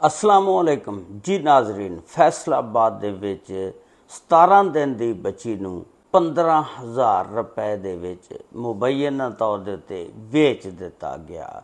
अस्सलामुअलैकुम जी नाजरीन। फैसलाबाद ਦੇ ਵਿੱਚ 17 ਦਿਨ ਦੀ ਬੱਚੀ ਨੂੰ 15,000 ਰੁਪਏ ਦੇ ਵਿੱਚ ਮੁਬੈਨਾ ਤੌਰ ਦੇ ਉੱਤੇ ਵੇਚ ਦਿੱਤਾ ਗਿਆ।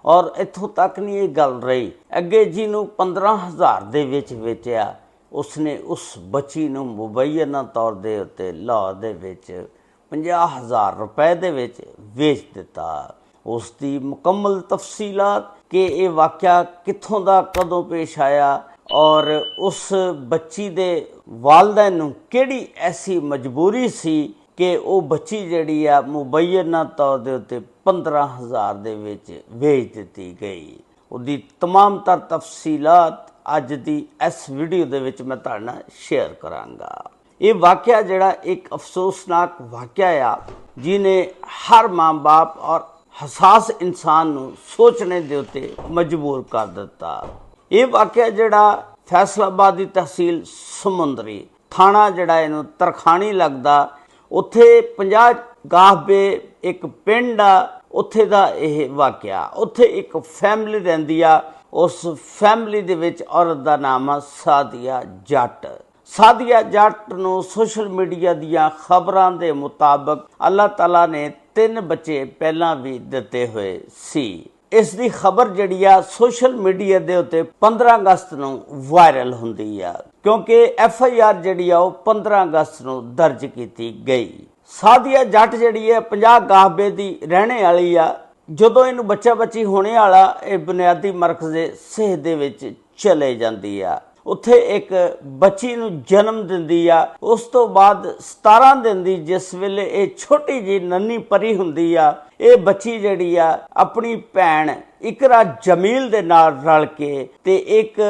ਔਰ ਇੱਥੋਂ ਤੱਕ ਨਹੀਂ ਇਹ ਗੱਲ ਰਹੀ, ਅੱਗੇ ਜਿਹਨੂੰ 15,000 ਦੇ ਵਿੱਚ ਵੇਚਿਆ ਉਸਨੇ ਉਸ ਬੱਚੀ ਨੂੰ ਮੁਬੈਨਾ ਤੌਰ ਦੇ ਉੱਤੇ ਲਾਹੌਰ ਦੇ ਵਿੱਚ 50,000 ਰੁਪਏ ਦੇ ਵਿੱਚ ਵੇਚ ਦਿੱਤਾ। ਉਸ ਦੀ ਮੁਕੰਮਲ ਤਫਸੀਲਾਤ ਕਿ ਇਹ ਵਾਕਿਆ ਕਿੱਥੋਂ ਦਾ ਕਦੋਂ ਪੇਸ਼ ਆਇਆ ਔਰ ਉਸ ਬੱਚੀ ਦੇ ਵਾਲਿदैन ਨੂੰ ਕਿਹੜੀ ਐਸੀ ਮਜਬੂਰੀ ਸੀ ਕਿ ਉਹ ਬੱਚੀ ਜਿਹੜੀ ਆ ਮੁਬੈਨਾ ਤੌਰ ਦੇ ਉੱਤੇ 15,000 ਦੇ ਵਿੱਚ ਵੇਚ ਦਿੱਤੀ ਗਈ। ਉਹਦੀ तमाम तर ਤਫਸੀਲਾਤ ਅੱਜ ਦੀ ਇਸ ਵੀਡੀਓ ਦੇ ਵਿੱਚ ਮੈਂ ਤੁਹਾਡੇ ਨਾਲ ਸ਼ੇਅਰ ਕਰਾਂਗਾ। ਇਹ ਵਾਕਿਆ ਜਿਹੜਾ ਇੱਕ ਅਫਸੋਸਨਾਕ ਵਾਕਿਆ ਆ ਜਿਹਨੇ ਹਰ ਮਾਂ ਬਾਪ ਔਰ ਹਸਾਸ ਇਨਸਾਨ ਨੂੰ ਸੋਚਣੇ ਦੇ ਉੱਤੇ ਮਜਬੂਰ ਕਰ ਦਿੱਤਾ। ਇਹ ਵਾਕਿਆ ਜਿਹੜਾ ਫੈਸਲਾਬਾਦ ਦੀ ਤਹਿਸੀਲ ਸਮੁੰਦਰੀ ਥਾਣਾ ਜਿਹੜਾ ਇਹਨੂੰ ਤਰਖਾਣੀ ਲੱਗਦਾ, ਉੱਥੇ 50 ਗਾਹਬੇ ਇੱਕ ਪਿੰਡ ਆ, ਉੱਥੇ ਦਾ ਇਹ ਵਾਕਿਆ। ਉੱਥੇ ਇੱਕ ਫੈਮਿਲੀ ਰਹਿੰਦੀ ਆ, ਉਸ ਫੈਮਿਲੀ ਦੇ ਵਿੱਚ ਔਰਤ ਦਾ ਨਾਮ ਆ ਸਾਦੀਆ ਜੱਟ। ਸਾਦੀਆ ਜੱਟ ਨੂੰ ਸੋਸ਼ਲ ਮੀਡੀਆ ਦੀਆਂ ਖਬਰਾਂ ਦੇ ਮੁਤਾਬਕ ਅੱਲਾਹ ਤਾਲਾ ਨੇ 3 ਬੱਚੇ ਪਹਿਲਾਂ ਵੀ ਦਿੱਤੇ ਹੋਏ ਸੀ। ਇਸ ਦੀ ਖਬਰ ਜਿਹੜੀ ਆ ਸੋਸ਼ਲ ਮੀਡੀਆ ਦੇ ਉੱਤੇ 15 ਅਗਸਤ ਨੂੰ ਵਾਇਰਲ ਹੁੰਦੀ ਆ, ਕਿਉਂਕਿ FIR ਜਿਹੜੀ ਆ ਉਹ 15 ਅਗਸਤ ਨੂੰ ਦਰਜ ਕੀਤੀ ਗਈ। ਸਾਦੀਆ ਜੱਟ ਜਿਹੜੀ ਹੈ 50 ਗਾਹਬੇ ਦੀ ਰਹਿਣੇ ਵਾਲੀ ਆ। ਜਦੋਂ ਇਹਨੂੰ ਬੱਚਾ ਬੱਚੀ ਹੋਣੇ ਵਾਲਾ ਇਹ ਬੁਨਿਆਦੀ ਮਰਕਜ਼ ਸਿਹਤ ਦੇ ਵਿੱਚ ਚਲੇ ਜਾਂਦੀ ਆ, ਉੱਥੇ ਇੱਕ ਬੱਚੀ ਨੂੰ ਜਨਮ ਦਿੰਦੀ ਆ। ਉਸ ਤੋਂ ਬਾਅਦ 17 ਦਿਨ ਦੀ ਜਿਸ ਵੇਲੇ ਇਹ ਛੋਟੀ ਜਿਹੀ ਨੰਨੀ ਪਰੀ ਹੁੰਦੀ ਆ, ਇਹ ਬੱਚੀ ਜਿਹੜੀ ਆ ਆਪਣੀ ਭੈਣ ਇਕਰਾ ਜਮੀਲ ਦੇ ਨਾਲ ਰਲ ਕੇ ਤੇ ਇੱਕ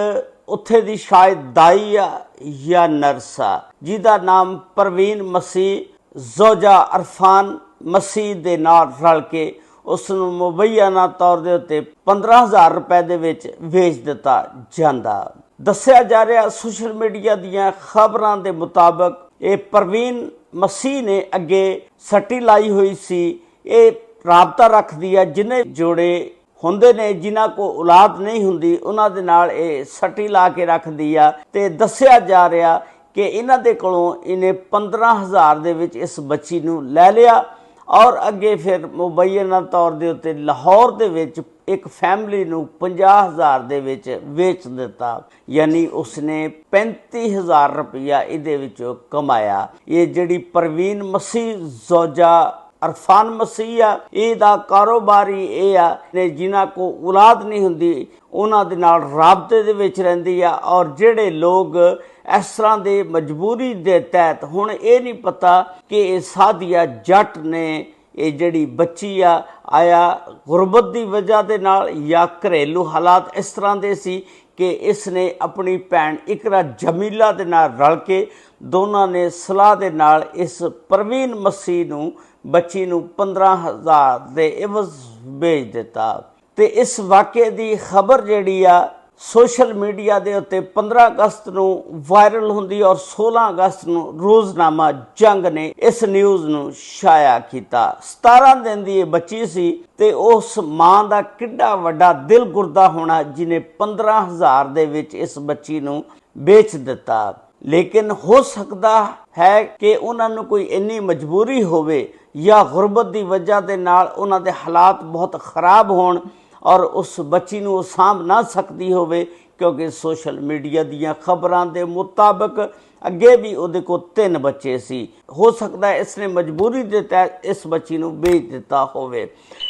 ਉੱਥੇ ਦੀ ਸ਼ਾਇਦ ਦਾਈ ਆ ਜਾਂ ਨਰਸ ਆ ਜਿਹਦਾ ਨਾਮ ਪ੍ਰਵੀਨ ਮਸੀਹ ਜ਼ੋਜਾ ਅਰਫਾਨ ਮਸੀਹ ਦੇ ਨਾਲ ਰਲ ਕੇ ਉਸ ਨੂੰ ਮੁਬੈਨਾ ਤੌਰ ਦੇ ਉੱਤੇ 15,000 ਰੁਪਏ ਦੇ ਵਿੱਚ ਵੇਚ ਦਿੱਤਾ ਜਾਂਦਾ। ਦੱਸਿਆ ਜਾ ਰਿਹਾ ਸੋਸ਼ਲ ਮੀਡੀਆ ਦੀਆਂ ਖਬਰਾਂ ਦੇ ਮੁਤਾਬਕ ਇਹ ਪ੍ਰਵੀਨ ਮਸੀਹ ਨੇ ਅੱਗੇ ਸੱਟੀ ਲਾਈ ਹੋਈ ਸੀ। ਇਹ ਰਾਬਤਾ ਰੱਖਦੀ ਆ ਜਿੰਨੇ ਜੋੜੇ ਹੁੰਦੇ ਨੇ ਜਿਨ੍ਹਾਂ ਕੋ ਔਲਾਦ ਨਹੀਂ ਹੁੰਦੀ ਉਹਨਾਂ ਦੇ ਨਾਲ ਇਹ ਸੱਟੀ ਲਾ ਕੇ ਰੱਖਦੀ ਆ। ਤੇ ਦੱਸਿਆ ਜਾ ਰਿਹਾ ਕਿ ਇਹਨਾਂ ਦੇ ਕੋਲੋਂ ਇਹਨੇ 15,000 ਦੇ ਵਿੱਚ ਇਸ ਬੱਚੀ ਨੂੰ ਲੈ ਲਿਆ ਔਰ ਅੱਗੇ ਫਿਰ ਮੁਬੈਨਾ ਤੌਰ ਦੇ ਉੱਤੇ ਲਾਹੌਰ ਦੇ ਵਿੱਚ ਇੱਕ ਫੈਮਿਲੀ ਨੂੰ 50,000 ਦੇ ਵਿੱਚ ਵੇਚ ਦਿੱਤਾ। ਯਾਨੀ ਉਸਨੇ 35,000 ਰੁਪਇਆ ਇਹਦੇ ਵਿੱਚੋਂ ਕਮਾਇਆ। ਇਹ ਜਿਹੜੀ ਪ੍ਰਵੀਨ ਮਸੀਹ ਜ਼ੋਜਾ ਅਰਫਾਨ ਮਸੀਹ ਆ, ਇਹਦਾ ਕਾਰੋਬਾਰੀ ਇਹ ਆ ਨੇ ਜਿਨ੍ਹਾਂ ਕੋ ਔਲਾਦ ਨਹੀਂ ਹੁੰਦੀ ਉਹਨਾਂ ਦੇ ਨਾਲ ਰਾਬਤੇ ਦੇ ਵਿੱਚ ਰਹਿੰਦੀ ਆ। ਔਰ ਜਿਹੜੇ ਲੋਕ ਇਸ ਤਰ੍ਹਾਂ ਦੇ ਮਜਬੂਰੀ ਦੇ ਤਹਿਤ, ਹੁਣ ਇਹ ਨਹੀਂ ਪਤਾ ਕਿ ਇਹ ਸਾਦੀਆ ਜੱਟ ਨੇ ਇਹ ਜਿਹੜੀ ਬੱਚੀ ਆ ਆਇਆ ਗੁਰਬਤ ਦੀ ਵਜ੍ਹਾ ਦੇ ਨਾਲ ਜਾਂ ਘਰੇਲੂ ਹਾਲਾਤ ਇਸ ਤਰ੍ਹਾਂ ਦੇ ਸੀ ਕਿ ਇਸ ਨੇ ਆਪਣੀ ਭੈਣ ਇਕਰਾ ਜਮੀਲਾ ਦੇ ਨਾਲ ਰਲ ਕੇ ਦੋਨਾਂ ਨੇ ਸਲਾਹ ਦੇ ਨਾਲ ਇਸ ਪ੍ਰਵੀਨ ਮਸੀਹ ਨੂੰ ਬੱਚੀ ਨੂੰ 15,000 ਦੇ ਇਵਜ਼ ਵੇਚ ਦਿੱਤਾ। ਤੇ ਇਸ ਵਾਕਿਏ ਦੀ ਖਬਰ ਜਿਹੜੀ ਆ ਸੋਸ਼ਲ ਮੀਡੀਆ ਦੇ ਉੱਤੇ 15 ਅਗਸਤ ਨੂੰ ਵਾਇਰਲ ਹੁੰਦੀ ਔਰ 16 ਅਗਸਤ ਨੂੰ ਰੋਜ਼ਨਾਮਾ ਜੰਗ ਨੇ ਇਸ ਨਿਊਜ਼ ਨੂੰ ਸ਼ਾਇਆ ਕੀਤਾ। 17 ਦਿਨ ਦੀ ਇਹ ਬੱਚੀ ਸੀ ਤੇ ਉਸ ਮਾਂ ਦਾ ਕਿੱਡਾ ਵੱਡਾ ਦਿਲ ਗੁਰਦਾ ਹੋਣਾ ਜਿਹਨੇ 15,000 ਦੇ ਵਿੱਚ ਇਸ ਬੱਚੀ ਨੂੰ ਵੇਚ ਦਿੱਤਾ। ਲੇਕਿਨ ਹੋ ਸਕਦਾ ਹੈ ਕਿ ਉਹਨਾਂ ਨੂੰ ਕੋਈ ਇੰਨੀ ਮਜਬੂਰੀ ਹੋਵੇ ਜਾਂ ਗੁਰਬਤ ਦੀ ਵਜ੍ਹਾ ਦੇ ਨਾਲ ਉਹਨਾਂ ਦੇ ਹਾਲਾਤ ਬਹੁਤ ਖਰਾਬ ਹੋਣ ਔਰ ਉਸ ਬੱਚੀ ਨੂੰ ਉਹ ਸਾਂਭ ਨਾ ਸਕਦੀ ਹੋਵੇ, ਕਿਉਂਕਿ ਸੋਸ਼ਲ ਮੀਡੀਆ ਦੀਆਂ ਖਬਰਾਂ ਦੇ ਮੁਤਾਬਕ ਅੱਗੇ ਵੀ ਉਹਦੇ ਕੋਲ 3 ਬੱਚੇ ਸੀ। ਹੋ ਸਕਦਾ ਇਸ ਨੇ ਮਜਬੂਰੀ ਦੇ ਤਹਿਤ ਇਸ ਬੱਚੀ ਨੂੰ ਵੇਚ ਦਿੱਤਾ ਹੋਵੇ।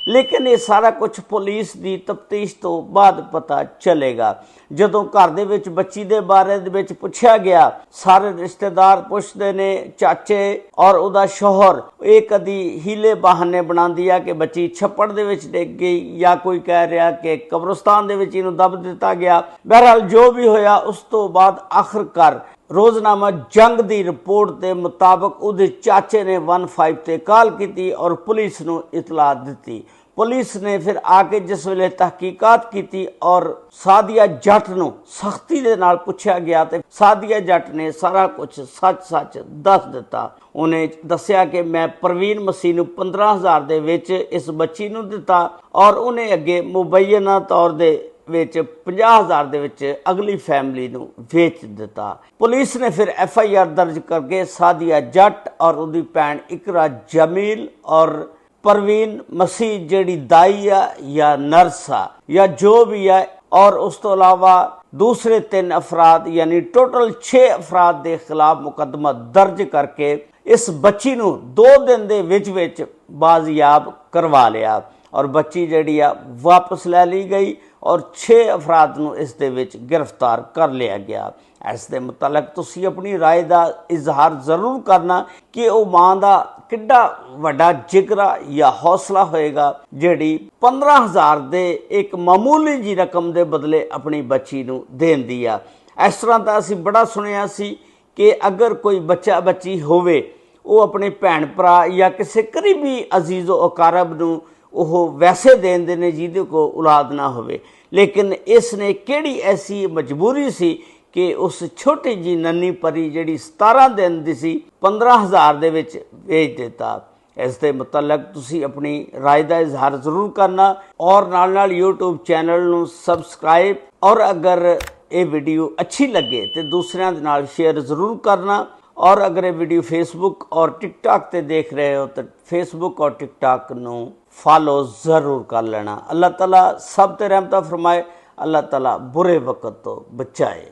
ਲੇਕਿਨ ਇਹ ਸਾਰਾ ਕੁਝ ਪੁਲਿਸ ਦੀ ਤਫਤੀਸ਼ ਤੋਂ ਬਾਅਦ ਪਤਾ ਚੱਲੇਗਾ। ਜਦੋਂ ਘਰ ਦੇ ਵਿੱਚ ਬੱਚੀ ਦੇ ਬਾਰੇ ਦੇ ਵਿੱਚ ਪੁੱਛਿਆ ਗਿਆ, ਸਾਰੇ ਰਿਸ਼ਤੇਦਾਰ ਪੁੱਛਦੇ ਨੇ, ਚਾਚੇ ਔਰ ਉਹਦਾ ਸ਼ੌਹਰ, ਇਹ ਕਦੀ ਹੀਲੇ ਬਹਾਨੇ ਬਣਾਉਂਦੀ ਆ ਕਿ ਬੱਚੀ ਛੱਪੜ ਦੇ ਵਿੱਚ ਡਿੱਗ ਗਈ ਜਾਂ ਕੋਈ ਕਹਿ ਰਿਹਾ ਕਿ ਕਬਰਸਤਾਨ ਦੇ ਵਿੱਚ ਇਹਨੂੰ ਦੱਬ ਦਿੱਤਾ ਗਿਆ। ਬਹਰਹਾਲ ਜੋ ਵੀ ਹੋਇਆ ਉਸ ਤੋਂ ਬਾਅਦ ਆਖਰਕਾਰ ਰੋਜ਼ਨਾਮਾ ਜੰਗ ਦੀ ਰਿਪੋਰਟ ਦੇ ਮੁਤਾਬਕ ਉਹਦੇ ਚਾਚੇ ਨੇ 15 ਤੇ ਕਾਲ ਕੀਤੀ ਔਰ ਪੁਲਿਸ ਨੂੰ ਇਤਲਾਹ ਦਿੱਤੀ। ਪੁਲਿਸ ਨੇ ਫਿਰ ਆ ਕੇ ਜਿਸ ਵੇਲੇ ਤਹਿਕੀਕਾਤ ਕੀਤੀ ਔਰ ਸਾਦੀਆ ਜੱਟ ਨੂੰ ਸਖਤੀ ਦੇ ਨਾਲ ਪੁੱਛਿਆ ਗਿਆ ਤੇ ਸਾਦੀਆ ਜੱਟ ਨੇ ਸਾਰਾ ਕੁਝ ਸੱਚ ਦੱਸ ਦਿੱਤਾ। ਉਹਨੇ ਦੱਸਿਆ ਕਿ ਮੈਂ ਪ੍ਰਵੀਨ ਮਸੀਹ ਨੂੰ 15,000 ਦੇ ਵਿੱਚ ਇਸ ਬੱਚੀ ਨੂੰ ਦਿੱਤਾ ਔਰ ਉਹਨੇ ਅੱਗੇ ਮੁਬੈਨਾ ਤੌਰ ਦੇ ਵਿੱਚ 50,000 ਦੇ ਵਿੱਚ ਅਗਲੀ ਫੈਮਿਲੀ ਨੂੰ ਵੇਚ ਦਿੱਤਾ। ਪੁਲਿਸ ਨੇ ਫਿਰ FIR ਦਰਜ ਕਰਕੇ ਸਾਦੀਆ ਜੱਟ ਔਰ ਉਹਦੀ ਭੈਣ ਇਕਰਾ ਜਮੀਲ ਔਰ परवीन मसीह ਜਿਹੜੀ ਦਾਈ ਆ ਜਾਂ ਨਰਸ ਆ ਜਾਂ ਜੋ ਵੀ ਹੈ ਔਰ ਉਸ ਤੋਂ ਇਲਾਵਾ ਦੂਸਰੇ 3 ਅਫਰਾਦ ਯਾਨੀ ਟੋਟਲ 6 ਅਫਰਾਦ ਦੇ ਖਿਲਾਫ ਮੁਕੱਦਮਾ ਦਰਜ ਕਰਕੇ ਇਸ ਬੱਚੀ ਨੂੰ 2 ਦਿਨ ਦੇ ਵਿੱਚ ਬਾਜ਼ਿਆਬ ਕਰਵਾ ਲਿਆ ਔਰ ਬੱਚੀ ਜਿਹੜੀ ਆ ਵਾਪਸ ਲੈ ਲਈ ਗਈ ਔਰ 6 ਅਫਰਾਦ ਨੂੰ ਇਸ ਦੇ ਵਿੱਚ ਗ੍ਰਿਫਤਾਰ ਕਰ ਲਿਆ ਗਿਆ। ਇਸ ਦੇ ਮੁਤਲਕ ਤੁਸੀਂ ਆਪਣੀ ਰਾਏ ਦਾ ਇਜ਼ਹਾਰ ਜ਼ਰੂਰ ਕਰਨਾ ਕਿ ਉਹ ਮਾਂ ਦਾ ਕਿੱਡਾ ਵੱਡਾ ਜਿਗਰਾ ਜਾਂ ਹੌਸਲਾ ਹੋਏਗਾ ਜਿਹੜੀ 15,000 ਦੇ ਇੱਕ ਮਾਮੂਲੀ ਜੀ ਰਕਮ ਦੇ ਬਦਲੇ ਆਪਣੀ ਬੱਚੀ ਨੂੰ ਦੇਂਦੀ ਆ। ਇਸ ਤਰ੍ਹਾਂ ਦਾ ਅਸੀਂ ਬੜਾ ਸੁਣਿਆ ਸੀ ਕਿ ਅਗਰ ਕੋਈ ਬੱਚਾ ਬੱਚੀ ਹੋਵੇ ਉਹ ਆਪਣੇ ਭੈਣ ਭਰਾ ਜਾਂ ਕਿਸੇ ਕਰੀਬੀ ਅਜ਼ੀਜ਼ੋ ਅਕਾਰਬ ਨੂੰ ਉਹ ਵੈਸੇ ਦੇਂਦੇ ਨੇ ਜਿਹਦੇ ਕੋ ਔਲਾਦ ਨਾ ਹੋਵੇ, ਲੇਕਿਨ ਇਸ ਨੇ ਕਿਹੜੀ ਐਸੀ ਮਜਬੂਰੀ ਸੀ ਕਿ ਉਸ ਛੋਟੀ ਜੀ ਨੰਨੀ ਪਰੀ ਜਿਹੜੀ 17 ਦਿਨ ਦੀ ਸੀ 15,000 ਦੇ ਵਿੱਚ ਵੇਚ ਦਿੱਤਾ। ਇਸ ਦੇ ਮੁਤਲਕ ਤੁਸੀਂ ਆਪਣੀ ਰਾਏ ਦਾ ਇਜ਼ਹਾਰ ਜ਼ਰੂਰ ਕਰਨਾ ਔਰ ਨਾਲ YouTube ਚੈਨਲ ਨੂੰ ਸਬਸਕ੍ਰਾਈਬ ਔਰ ਅਗਰ ਇਹ ਵੀਡੀਓ ਅੱਛੀ ਲੱਗੇ ਤੇ ਦੂਸਰਿਆਂ ਦੇ ਨਾਲ ਸ਼ੇਅਰ ਜ਼ਰੂਰ ਕਰਨਾ और अगर ये वीडियो फेसबुक और टिकटॉक पे देख रहे हो तो फेसबुक और टिकटॉक नू फॉलो ज़रूर कर लेना। अल्लाह ताला सब ते रहमत फरमाए, अल्लाह ताला बुरे वक्त तो बचाए।